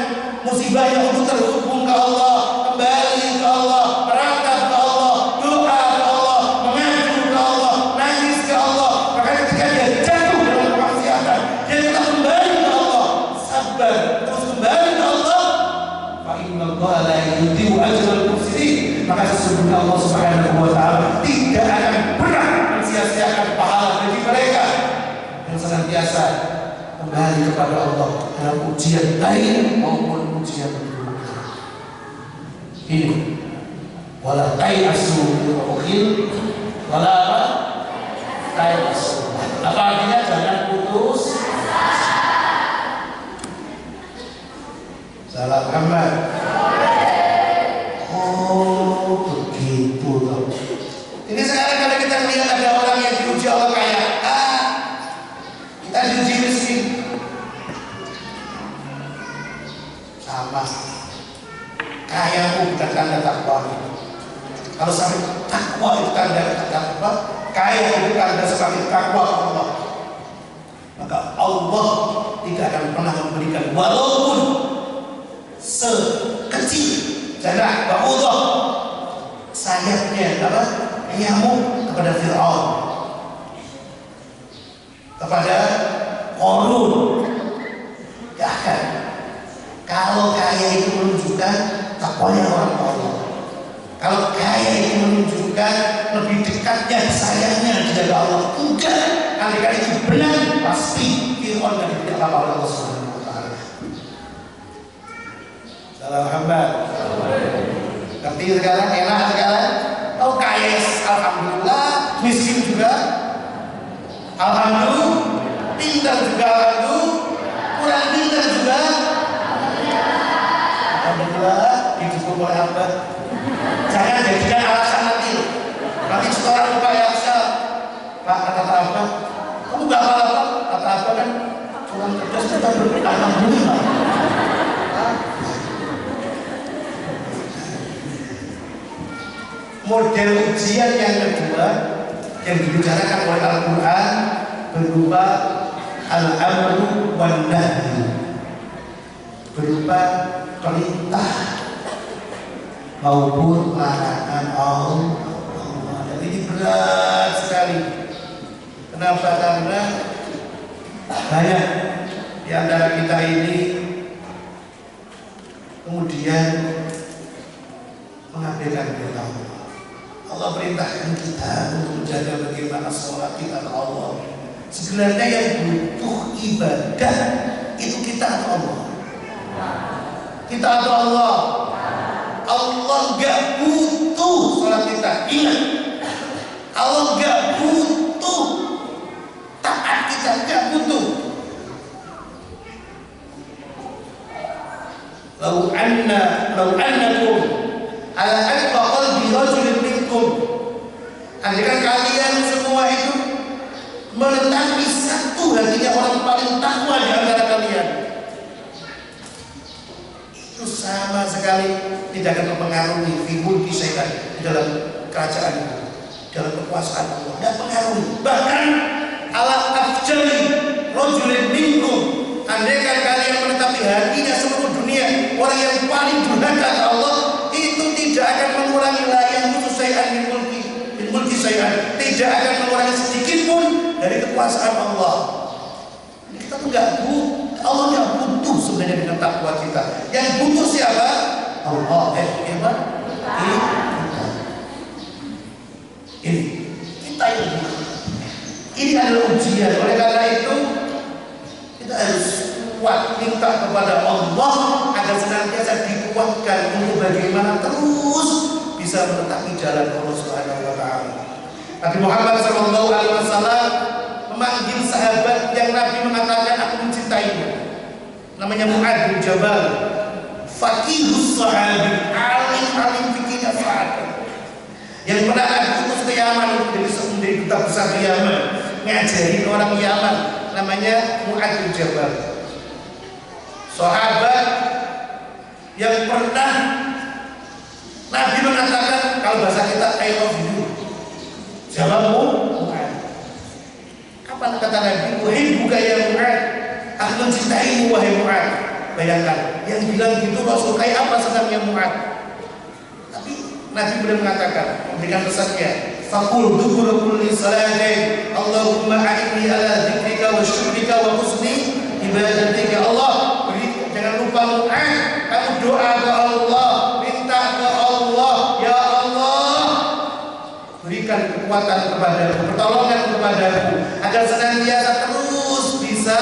musibahnya untuk terhubung ke Allah, kembali ke Allah, merangkap ke Allah, doa ke Allah, mengadu ke Allah, nangis ke Allah. Maka ketika dia jatuh dalam kemaksiatan, dia tetap kembali ke Allah, sabar terus kembali ke Allah, fa innallaha la yudhi'u ajral muhsinin. Maka sesungguhnya Allah Subhanahu wa Ta'ala tidak akan pernah mensia-siakan pahala bagi mereka yang senantiasa kembali kepada Allah dalam ujian baik maupun ujian buruk. Ini wala ta'asu bil ruhil wala ta'asu. Apa artinya? Jangan putus salah Muhammad. Oh begitu loh. Ini sekarang kalau kita lihat ada orang yang diuji Allah kaya, kita diuji miskin, sama. Kaya itu bukan tanda takwa. Kalau sampai takwa itu tanda takwa, kaya itu tanda sebagai takwa Allah, maka Allah tidak akan pernah memberikan walaupun sekecil janah ba'udah sayapnya nyamuk kepada Fir'aun. kepada Qarun. Gak akan. Kalau kaya itu menunjukkan takwanya orang Allah. Kalau kaya itu menunjukkan lebih dekatnya sayangnya kepada Allah. Enggak. Andai itu benar pasti Fir'aun dan tidak apa oleh Allah Subhanahu wa taala. Salam hamba. Ngerti sekarang? Enak sekarang? Oh kaya alhamdulillah, miskin juga alhamdulillah, pintar juga alhamdulillah, kurang pintar juga alhamdulillah, didukung oleh hamba. Jangan jadikan alasan nanti setoran lupa ya Pak, kata apa? Kamu gak apa-apa, kata apa kan? Kurang cerdas kita alhamdulillah. Model ujian yang kedua yang dibicarakan oleh Al-Quran berupa al-amru wan nahyi, berupa perintah maupun larangan Allah. Dan ini berat sekali. Kenapa? Karena banyak di antara kita ini kemudian mengabaikan perintah Allah. Allah perintahkan kita untuk menjaga bagaimana sholat kita ke Allah. Sebenarnya yang butuh ibadah itu kita atau Allah? Kita atau Allah? Allah gak butuh sholat kita. Ingat, Allah gak butuh taat kita, gak butuh. Lau annakum ala atqa qalbi rajulin minkum, andaikan kalian semua itu menetapi satu hatinya orang paling takwa di antara kalian, itu sama sekali tidak akan mempengaruhi figur kisah di dalam kerajaan itu, dalam kekuasaan Allah, tidak pengaruhi. Bahkan ala afjali rajulin minkum, andaikan kalian menetapi hatinya seluruh dunia orang yang paling durhaka ke Allah, itu tidak akan mengurangi layan khusus syai'an min mulki syai'an, tidak akan mengurangi sedikit pun dari kekuasaan Allah. Kita tuh nggak butuh, Allah nggak butuh sebenarnya dengan takwa kita. Yang butuh siapa? Allah. Hebat. Ini kita yang butuh. Ini adalah ujian. Oleh karena itu kita harus kuat minta kepada Allah agar senantiasa dikuatkan untuk bagaimana terus bisa menetapi jalan Allah Subhanahu wa taala. Nabi Muhammad SAW memanggil sahabat yang Nabi mengatakan aku mencintainya. Namanya Mu'adz bin Jabal. Faqihus sahabi, alim fikihnya sahabat. Yang pernah Nabi utus ke Yaman menjadi duta besar di Yaman, ngajarin orang Yaman, namanya Mu'adz bin Jabal. Sahabat yang pernah Nabi mengatakan, kalau bahasa kita I love you. Jawabmu Mu'adz. Apa kata Nabi? Uhibbuka ya Mu'adz. Aku mencintaimu wahai Mu'adz. Bayangkan, yang bilang gitu Rasul kayak apa senangnya Mu'adz. Tapi Nabi benar mengatakan, memberikan pesannya, faqul dubur kulli salatin Allahumma a'inni ala dzikrika wa syukrika wa husni ibadatika. Allah, jangan lupa Mu'adz, kamu doa ke Allah, minta ke Allah, ya Allah berikan kekuatan kepadaku, pertolongan kepadaku agar senantiasa terus bisa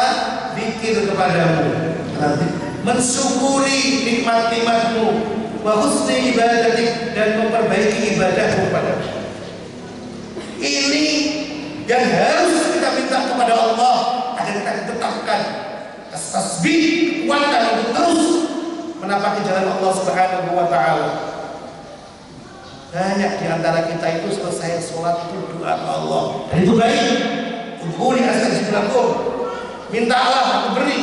zikir kepadamu, mensyukuri nikmat-nikmatmu, wa husni ibadatik, dan memperbaiki ibadahmu kepadamu. Ini yang harus kita minta kepada Allah agar kita ditetapkan tasbih, kekuatan untuk terus menapaki jalan Allah Subhanahu wa taala. Banyak di antara kita itu selesai sholat itu doa ke Allah, dan itu baik. Udhuri astajib lakum, mintalah aku beri.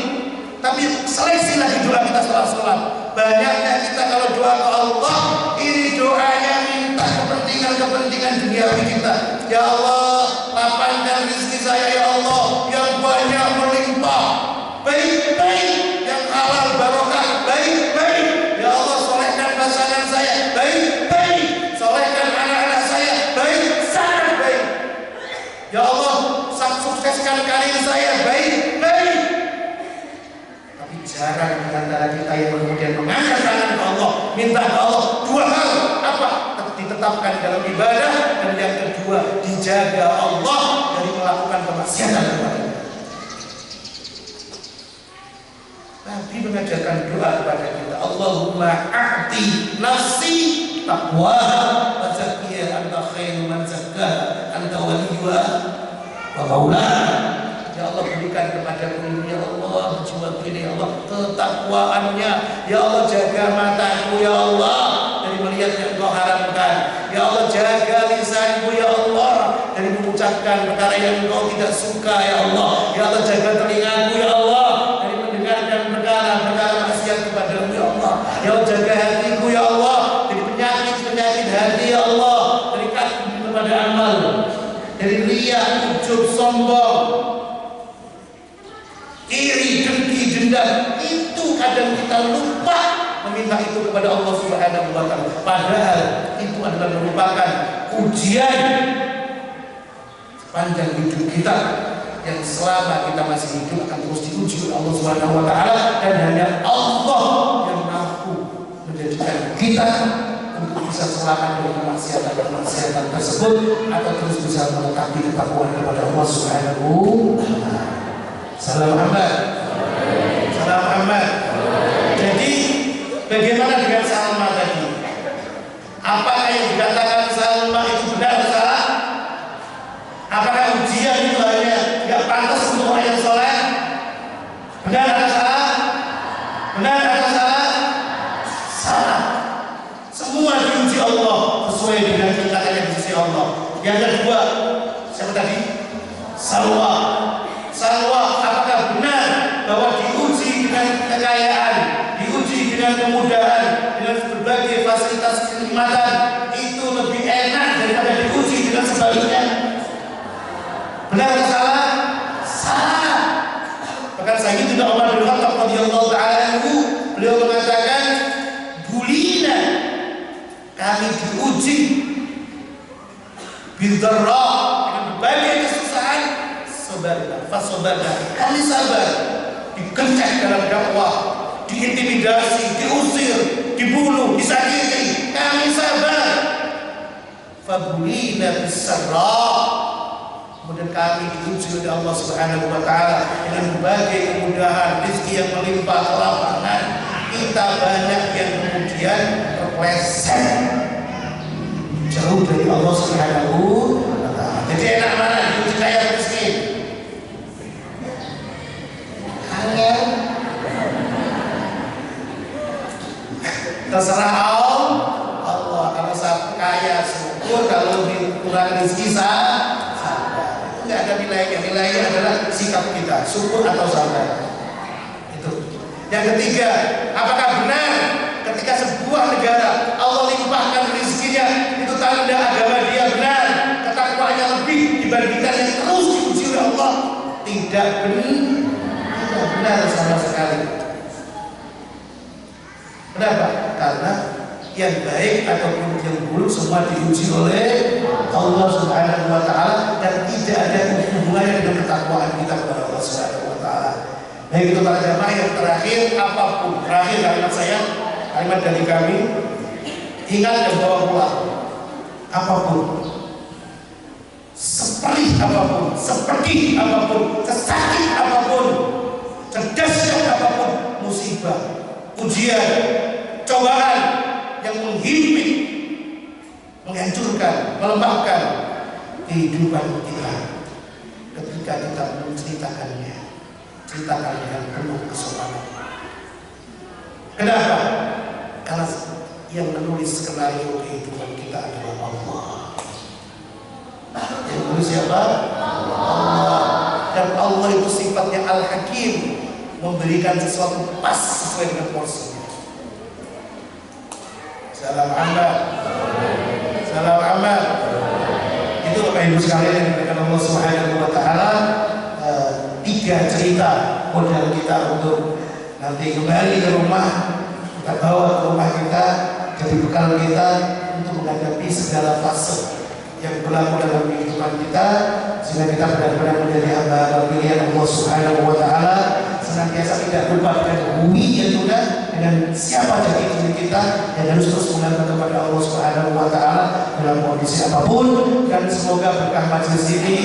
Tapi seleksilah di doa kita setelah sholat. Banyaknya kita kalau doa ke Allah, ini doanya minta kepentingan duniawi kita. Ya Allah, lapangkan rezeki saya ya Allah, yang banyak melimpah, baik-baik, yang halal barokah, baik-baik. Ya Allah, solehkan pasangan saya, baik-baik. Solehkan anak-anak saya, baik, sangat baik. Ya Allah, sukseskan mengatakan karir saya baik, tapi jarang di antara kita yang kemudian mengangkat tangan ke Allah, minta ke Allah dua hal. Apa? Ditetapkan dalam ibadah, dan yang kedua dijaga Allah dari melakukan kemaksiatan kepadanya. Nabi mengajarkan doa kepada kita, Allahumma a'ti nafsi taqwaha wa zakkiha anta khairu man zakkaha anta waliyuha wa maulaha. Ya Allah, berikan kepada kami, ya Allah, jiwa ini, ya Allah, ketakwaannya. Ya Allah, jaga mataku, ya Allah, dari melihat yang Engkau haramkan. Ya Allah, jaga lisanku, ya Allah, dari mengucapkan perkara yang Engkau tidak suka, ya Allah. Ya Allah, jaga telingaku, ya Allah, dari mendengarkan perkara-perkara maksiat kepadamu, ya Allah. Ya Allah, jaga hatiku, ya Allah, dari penyakit-penyakit hati, ya Allah, dari kaki kepada amal, dari riya, ujub, sombong, iri, dengki, dendam. Itu kadang kita lupa meminta itu kepada Allah Subhanahu wa ta'ala. Padahal itu adalah merupakan ujian sepanjang hidup kita, yang selama kita masih hidup akan terus diuji oleh Allah Subhanahu wa ta'ala, dan hanya Allah yang mampu menjadikan kita untuk bisa selamat dari kemaksiatan tersebut, atau terus bisa menetapi ketakwaan kepada Allah Subhanahu wa ta'ala. Salam Muhammad. Salam Muhammad. Jadi bagaimana dengan Salma tadi? Apakah yang dikatakan Salma itu benar atau salah? Apakah ujian itu hanya tidak pantas untuk orang yang soleh? Benar atau salah? Benar atau salah? Salah. Semua diuji Allah sesuai dengan ciptaannya di sisi Allah. Yang kedua, siapa tadi? Salwa. Apakah benar bahwa diuji dengan kekayaan, diuji dengan kemudahan, dengan berbagai fasilitas kenikmatan, itu lebih enak daripada diuji dengan sebaliknya? Benar atau salah? Salah. Bahkan Sayyidina Umar bin Khattab radhiyallahu taala anhu, beliau mengatakan, bulina, kami diuji bidarra, dengan berbagai kesusahan, fasobarna, kami sabar, dikencang dalam dakwah, diintimidasi, diusir, dibunuh, disakiti, kami sabar. Fabulina bisarra, kemudian kami diuji oleh Allah Subhanahu wa ta'ala dengan berbagai kemudahan, rezeki yang melimpah, kelapangan. Kita banyak yang kemudian terpeleset jauh dari Allah Subhanahu wa ta'ala. Jadi enak mana diuji kaya atau miskin? Terserah Allah. Kalau saya kaya syukur, kalau kurang rezeki sabar. Itu nggak ada nilainya. Nilainya adalah sikap kita, syukur atau sabar. Itu. Yang ketiga, apakah benar ketika sebuah negara Allah limpahkan rezekinya, itu tanda agama dia benar, ketakwaannya lebih dibandingkan yang terus diuji oleh Allah? Tidak benar sama sekali. Kenapa? Karena yang baik ataupun yang buruk semua diuji oleh Allah Subhanahu wa ta'ala, dan tidak ada hubungannya dengan ketakwaan kita kepada Allah Subhanahu wa ta'ala. Baik itu para jamaah, yang terakhir, apapun, terakhir kalimat saya, kalimat dari kami, ingat dan bawa pulang. Apapun, seperti apapun, sesakit apapun, cerdasnya apapun, musibah, ujian, cobaan yang menghimpit, menghancurkan, melemahkan kehidupan kita, ketika kita menceritakannya, ceritakan dengan penuh kesopanan. Kenapa? Karena yang menulis skenario kehidupan kita adalah Allah. Yang menulis siapa? Allah. Dan Allah itu sifatnya Al-Hakim, memberikan sesuatu pas sesuai dengan porsinya. Salam amal. Salam amal. Itu Bapak Ibu sekalian yang diberikan Allah Subhanahu wa ta'ala, 3 cerita modal kita untuk nanti kembali ke rumah, kita bawa ke rumah kita, jadi bekal kita untuk menghadapi segala fase yang berlaku dalam kehidupan kita, sehingga kita benar-benar menjadi hamba pilihan Allah Subhanahu wa Ta'ala, senantiasa tidak lupa dengan bumi yang sudah, dengan siapa jati diri kita, dan harus terus mengandalkan kepada Allah Subhanahu wa Ta'ala dalam kondisi apapun. Dan semoga berkah majelis ini,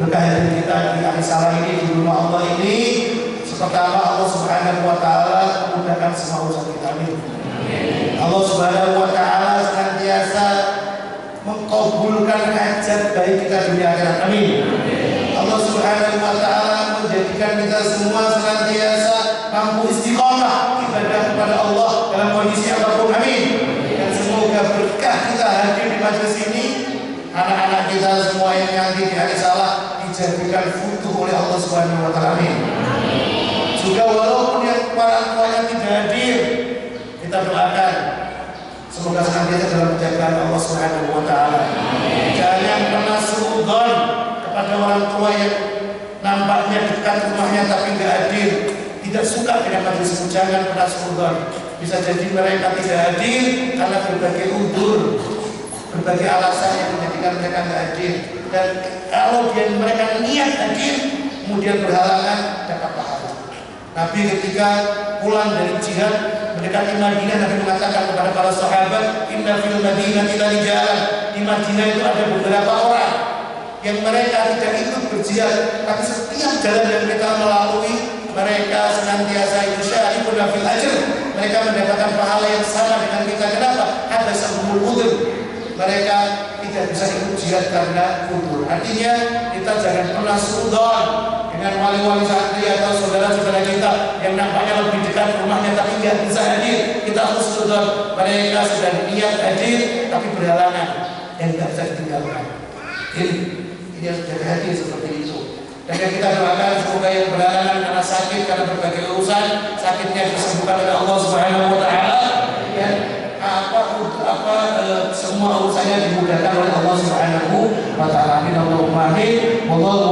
berkah hadir kita di Arisala ini, di rumah Allah ini, pertama Allah Subhanahu wa Ta'ala mudahkan semua urusan kita. Amin. Allah Subhanahu wa Ta'ala senantiasa mengkabulkan hajat baik kita dunia akhirat. Amin. Allah Subhanahu wa Ta'ala menjadikan kita semua senantiasa mampu istiqomah ibadah kepada Allah dalam kondisi apapun. Amin. Dan semoga berkah kita hadir di majelis ini, anak-anak kita semua yang nanti di hari salah dijadikan futuh oleh Allah Subhanahu wa Ta'ala. Amin. Juga walaupun yang para tuanya tidak hadir, kita doakan semoga senantiasa dalam penjagaan Allah Subhanahu wa Ta'ala. Jangan pernah suudzon kepada orang tua yang nampaknya dekat rumahnya tapi tidak hadir, tidak suka dengan majelis. Jangan pernah suudzon. Bisa jadi mereka tidak hadir karena berbagai udzur, berbagai alasan yang menjadikan mereka tidak hadir. Dan kalau mereka niat hadir kemudian berhalangan, dapat pahala. Nabi ketika pulang dari jihad mendekati Madinah, Nabi mengatakan kepada para sahabat, inna fil Madinati larijalan, di Madinah itu ada beberapa orang yang mereka tidak ikut berjihad, tapi setiap jalan yang mereka melalui, mereka senantiasa yusyarikun fil ajr, mereka mendapatkan pahala yang sama dengan kita. Kenapa? Ada sabul udzur, mereka tidak bisa ikut jihad karena udzur. Artinya kita jangan pernah suudzon dengan wali-wali santri atau saudara-saudara kita yang nampaknya lebih dekat rumahnya tapi tidak bisa hadir. Kita harus suudzon, mereka sudah niat hadir tapi berhalangan dan tidak bisa ditinggalkan. Ini harus jadi hadir seperti itu. Dan yang kita doakan semoga yang berhalangan karena sakit, karena berbagai urusan, sakitnya disembuhkan oleh Allah Subhanahu wa Ta'ala, dan semua urusannya dimudahkan oleh Allah Subhanahu wa Ta'ala. Amin. Allahumma amin. Wallahu